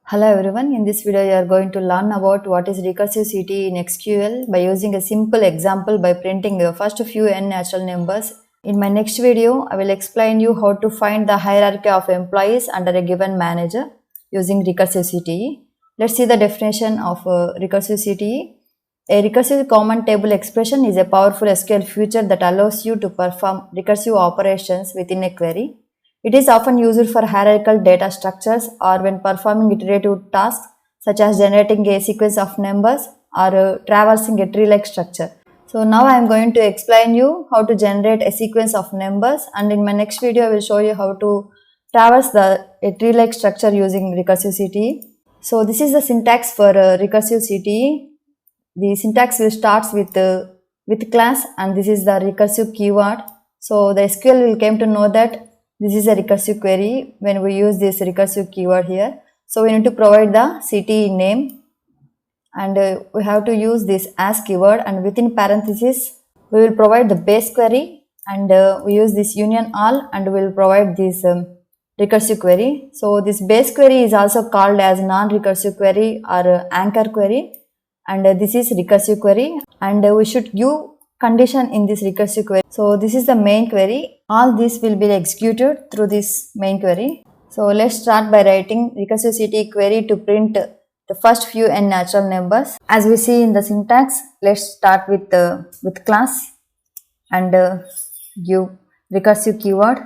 Hello everyone, in this video you are going to learn about what is recursive CTE in SQL by using a simple example by printing the first few n natural numbers. In my next video, I will explain you how to find the hierarchy of employees under a given manager using recursive CTE. Let's see the definition of recursive CTE. A recursive common table expression is a powerful SQL feature that allows you to perform recursive operations within a query. It is often used for hierarchical data structures or when performing iterative tasks such as generating a sequence of numbers or traversing a tree-like structure. So now I am going to explain you how to generate a sequence of numbers, and in my next video I will show you how to traverse a tree-like structure using recursive CTE. So this is the syntax for recursive CTE. The syntax will start with class, and this is the recursive keyword. So the SQL will come to know that this is a recursive query when we use this recursive keyword here. So we need to provide the CTE name, and we have to use this as keyword, and within parentheses we will provide the base query, and we use this union all, and we will provide this recursive query. So this base query is also called as non-recursive query or anchor query, and this is recursive query, and we should give condition in this recursive query. So this is the main query. All this will be executed through this main query. So let's start by writing recursive CTE query to print the first few n natural numbers. As we see in the syntax, let's start with class and give recursive keyword.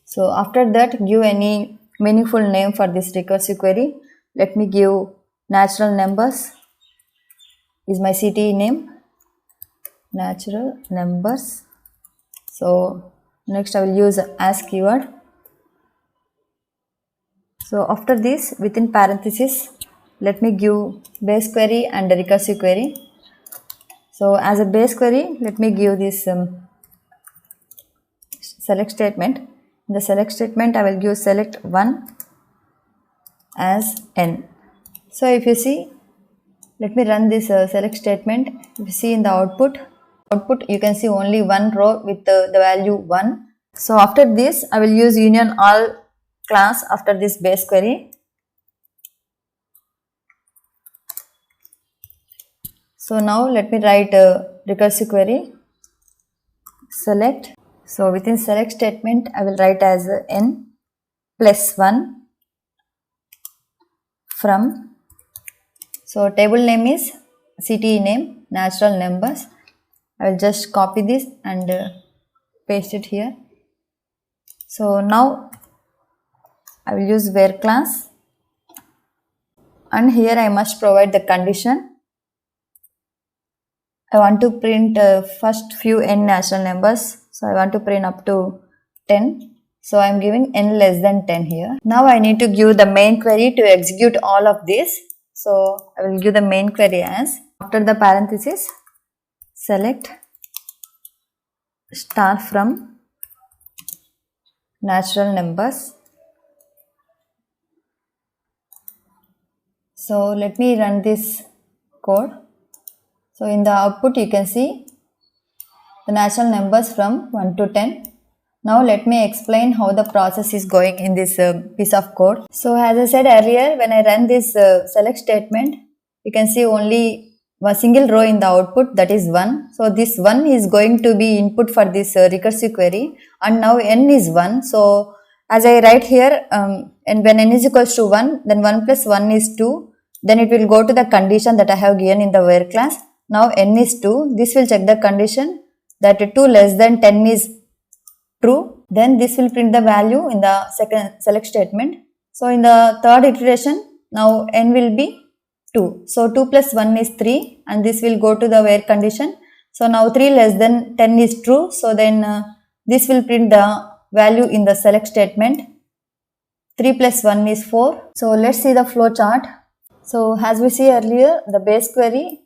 So after that, give any meaningful name for this recursive query. Let me give natural numbers is my CTE name, natural numbers. So next I will use as keyword. So after this, within parentheses, let me give base query and a recursive query. So as a base query, let me give this select statement. In the select statement, I will give select 1 as n. So if you see, let me run this select statement. If you see in the output you can see only one row with the value 1. So after this, I will use union all class after this base query. So now let me write a recursive query, select. So within select statement, I will write as n plus 1 from. So table name is CTE name, natural numbers. I will just copy this and paste it here. So now I will use where class, and here I must provide the condition. I want to print first few n natural numbers. So I want to print up to 10. So I am giving n less than 10 here. Now I need to give the main query to execute all of this. So I will give the main query as, after the parenthesis, select star from natural numbers. So let me run this code. So in the output you can see the natural numbers from 1 to 10. Now let me explain how the process is going in this piece of code. So as I said earlier, when I run this select statement, you can see only a single row in the output, that is 1. So this 1 is going to be input for this recursive query, and now n is 1. So as I write here, and when n is equals to 1, then 1 plus 1 is 2. Then it will go to the condition that I have given in the where class. Now n is 2. This will check the condition that 2 less than 10 is true. Then this will print the value in the second select statement. So in the third iteration, now n will be 2. So 2 plus 1 is 3, and this will go to the where condition. So now 3 less than 10 is true. So then this will print the value in the select statement. 3 plus 1 is 4. So let's see the flow chart. So as we see earlier, the base query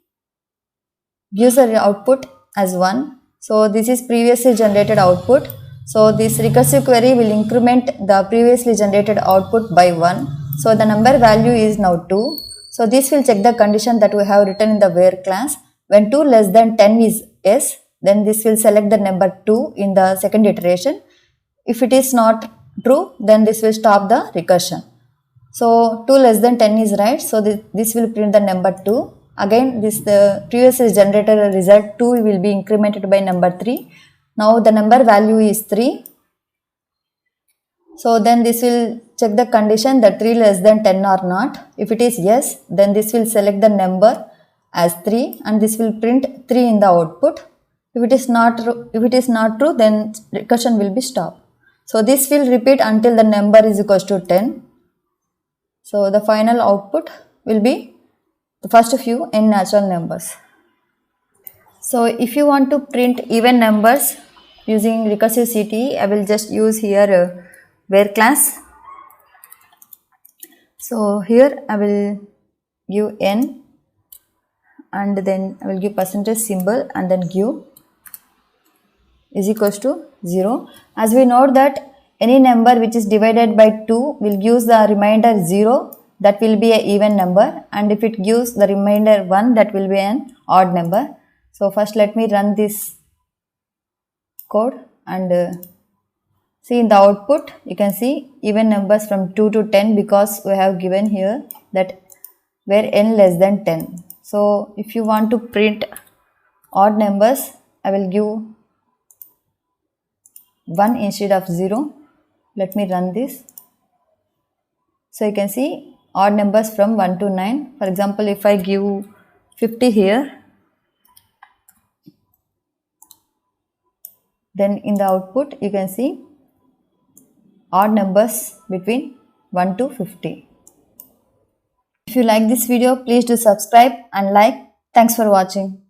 gives the output as 1. So this is previously generated output. So this recursive query will increment the previously generated output by 1. So the number value is now 2. So this will check the condition that we have written in the where class. When 2 less than 10 is yes, then this will select the number 2 in the second iteration. If it is not true, then this will stop the recursion. So 2 less than 10 is right, so this will print the number 2. Again, the previously generated result 2 will be incremented by number 3. Now the number value is 3. So then this will check the condition that 3 less than 10 or not. If it is yes, then this will select the number as 3 and this will print 3 in the output. If it is not true, then recursion will be stopped. So this will repeat until the number is equals to 10. So the final output will be the first few n natural numbers. So if you want to print even numbers using recursive CTE, I will just use here where class. So here I will give n and then I will give percentage symbol and then give is equals to 0. As we know that any number which is divided by 2 will give the remainder 0, that will be an even number, and if it gives the remainder 1, that will be an odd number. So first let me run this code and see in the output you can see even numbers from 2 to 10 because we have given here that where n less than 10. So if you want to print odd numbers, I will give 1 instead of 0. Let me run this. So you can see odd numbers from 1 to 9. For example, if I give 50 here, then in the output you can see odd numbers between 1 to 50. If you like this video, please do subscribe and like. Thanks for watching.